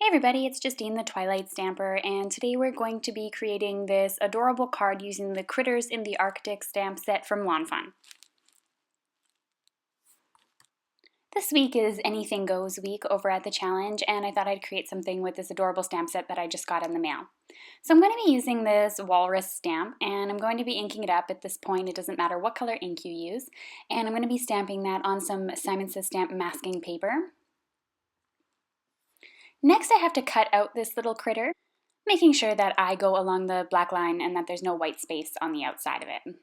Hey everybody, it's Justine the Twilight Stamper, and today we're going to be creating this adorable card using the Critters in the Arctic stamp set from Fawn. This week is Anything Goes week over at the challenge, and I thought I'd create something with this adorable stamp set that I just got in the mail. So I'm going to be using this walrus stamp, and I'm going to be inking it up. At this point, it doesn't matter what color ink you use, and I'm going to be stamping that on some Simon Says Stamp masking paper. Next, I have to cut out this little critter, making sure that I go along the black line and that there's no white space on the outside of it.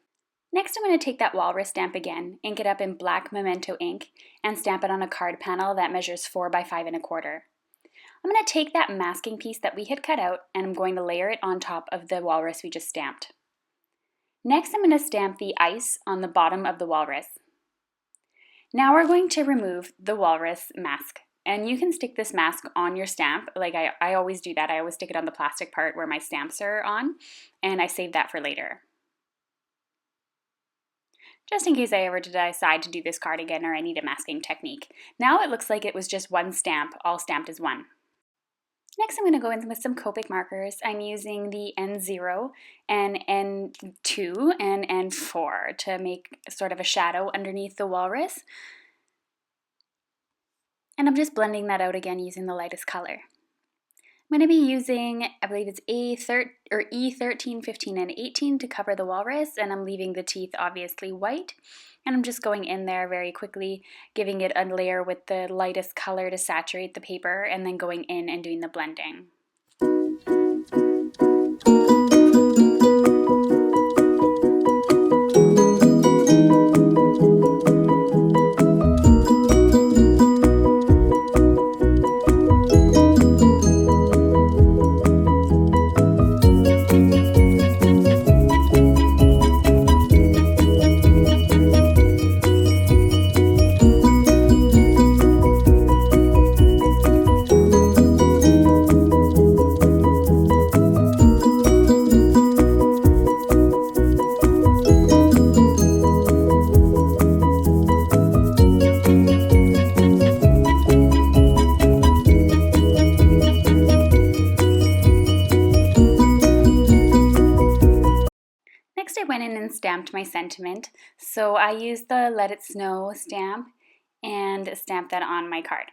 Next, I'm going to take that walrus stamp again, ink it up in black memento ink, and stamp it on a card panel that measures 4 by 5 1/4. I'm going to take that masking piece that we had cut out and I'm going to layer it on top of the walrus we just stamped. Next, I'm going to stamp the ice on the bottom of the walrus. Now we're going to remove the walrus mask. And you can stick this mask on your stamp, like I always do that. I always stick it on the plastic part where my stamps are on, and I save that for later. Just in case I ever decide to do this card again or I need a masking technique. Now it looks like it was just one stamp, all stamped as one. Next I'm going to go in with some Copic markers. I'm using the N0 and N2 and N4 to make sort of a shadow underneath the walrus. And I'm just blending that out again using the lightest color. I'm going to be using, I believe it's E13, 15, and 18 to cover the walrus, and I'm leaving the teeth obviously white. And I'm just going in there very quickly, giving it a layer with the lightest color to saturate the paper, and then going in and doing the blending. Next I went in and stamped my sentiment, so I used the Let It Snow stamp and stamped that on my card.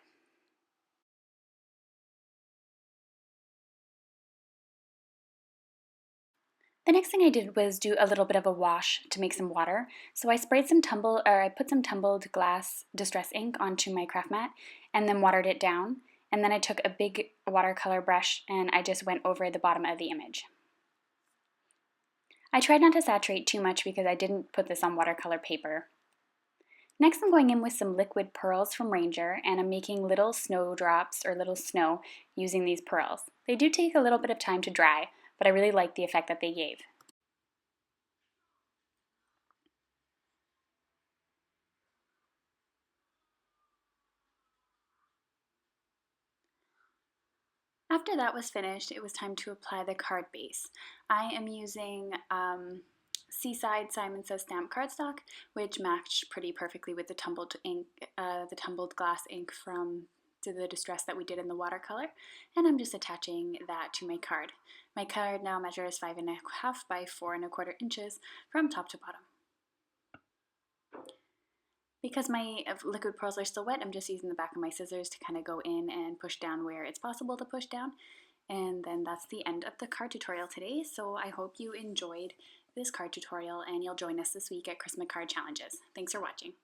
The next thing I did was do a little bit of a wash to make some water. So I sprayed some I put some tumbled glass distress ink onto my craft mat and then watered it down. And then I took a big watercolor brush and I just went over the bottom of the image. I tried not to saturate too much because I didn't put this on watercolor paper. Next I'm going in with some liquid pearls from Ranger, and I'm making little snowdrops or little snow using these pearls. They do take a little bit of time to dry, but I really like the effect that they gave. After that was finished, it was time to apply the card base. I am using Seaside Simon Says Stamp cardstock, which matched pretty perfectly with the tumbled ink, the tumbled glass ink from the distress that we did in the watercolor, and I'm just attaching that to my card. My card now measures 5 1/2 by 4 1/4 inches from top to bottom. Because my liquid pearls are still wet, I'm just using the back of my scissors to kind of go in and push down where it's possible to push down. And then that's the end of the card tutorial today. So I hope you enjoyed this card tutorial and you'll join us this week at Christmas card challenges. Thanks for watching.